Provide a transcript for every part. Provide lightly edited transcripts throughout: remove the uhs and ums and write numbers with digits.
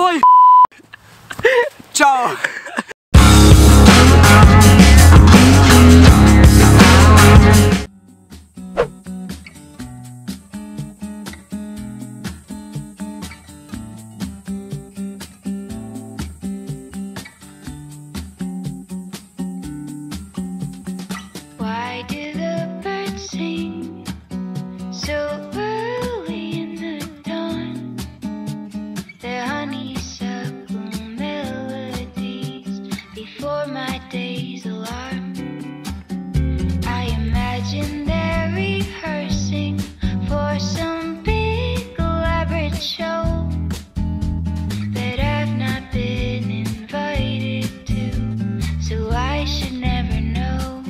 Davai! Ciao! Why do the birds sing so early in the dawn? Their honeysuckle melodies before my day's alarm. I imagine they're rehearsing for some big elaborate show that I've not been invited to, so I should never know.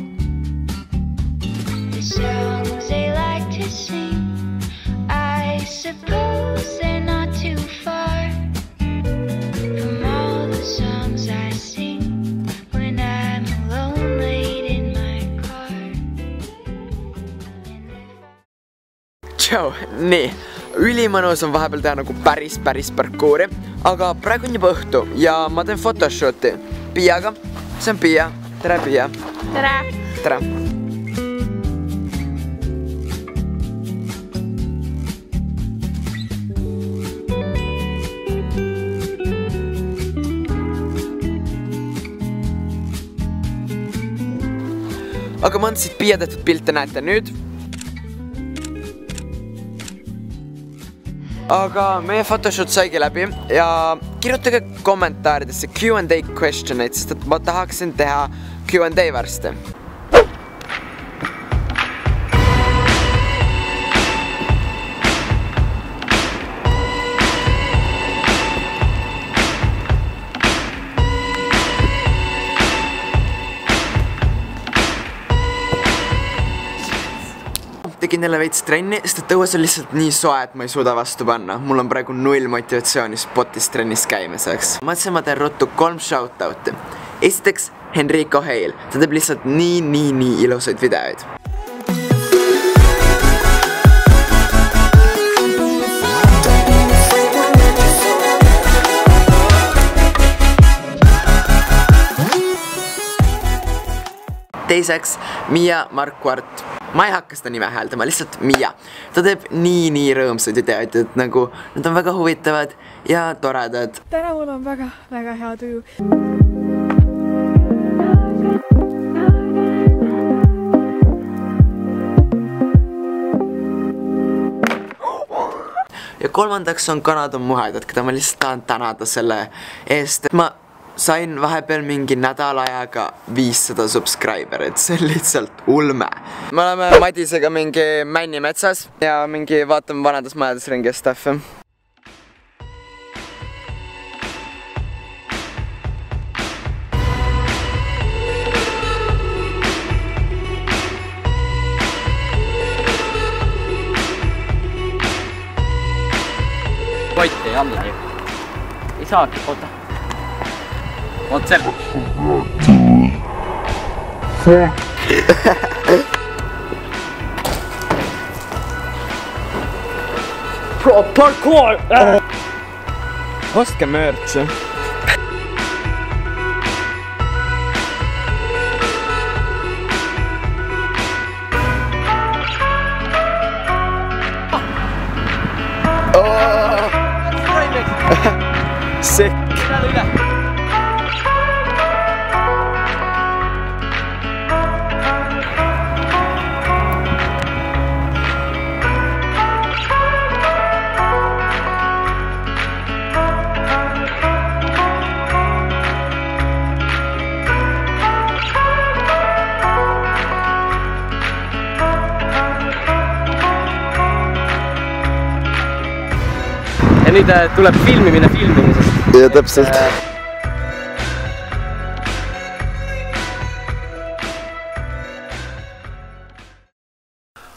The songs they like to sing, I suppose they're not too far from all the songs I sing when I'm alone late in my car. Ciao, nii, ülimõnus on vahepeal teha nagu päris parkuuri, aga praegu on juba õhtu ja ma teen photoshooti Piaga. See on Pia. Tere, Pia. Tere! Tere! Aga mõndasid Pia tehtud pilte näete nüüd. Aga meie photoshoot saigi läbi ja kirjutage kommentaaridesse Q&A questioneid, sest et ma tahaksin teha Q&A varsti. Tegin jälle veits trenni, sest et õues on lihtsalt nii soe, et ma ei suuda vastu panna. Mul on praegu 0 motivatsiooni spotis trennis käimiseks. Mõtlesin, ma teen ruttu 3 shoutouti. Esiteks Henrico Heil. Ta teeb lihtsalt nii ilusaid videoid. Teiseks Mia Marquardt. Ma ei hakka seda nime hääldama, lihtsalt Mia. Ta teeb nii rõõmsaid videoid, et nagu nad on väga huvitavad ja toredad. Täna mul on väga hea tuju. Ja kolmandaks on Kanada muhedad, keda ma lihtsalt tahan tänada selle eest. Ma sain vahepeal mingi nädala ajaga 500 subscriberit, see on lihtsalt ulme. Me oleme Madisega mingi männimetsas ja mingi vaatame vanades majades ringi ja staffi. Kotti alla ju. Ei saagi, oota. Oot see. Parkour! Ostke mörtsi. Sick. Ja nüüd tuleb filmimine filmimisest. Ja täpselt.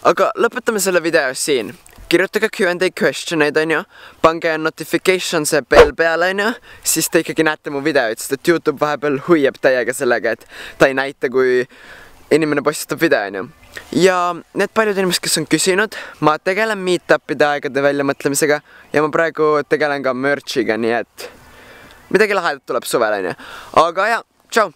Aga lõpetame selle video siin. Kirjutage Q&A questioneid, onju. Pange notification'se bell peale, onju. Siis te ikkagi näete mu videoid, sest et YouTube vahepeal huiab täiega sellega, et ta ei näita, kui inimene postitab video, onju. Ja need paljud inimesed, kes on küsinud, ma tegelen meetupide aegade väljamõtlemisega ja ma praegu tegelen ka merch'iga, nii et midagi lahedat tuleb suvel onju. aga ja, tšau!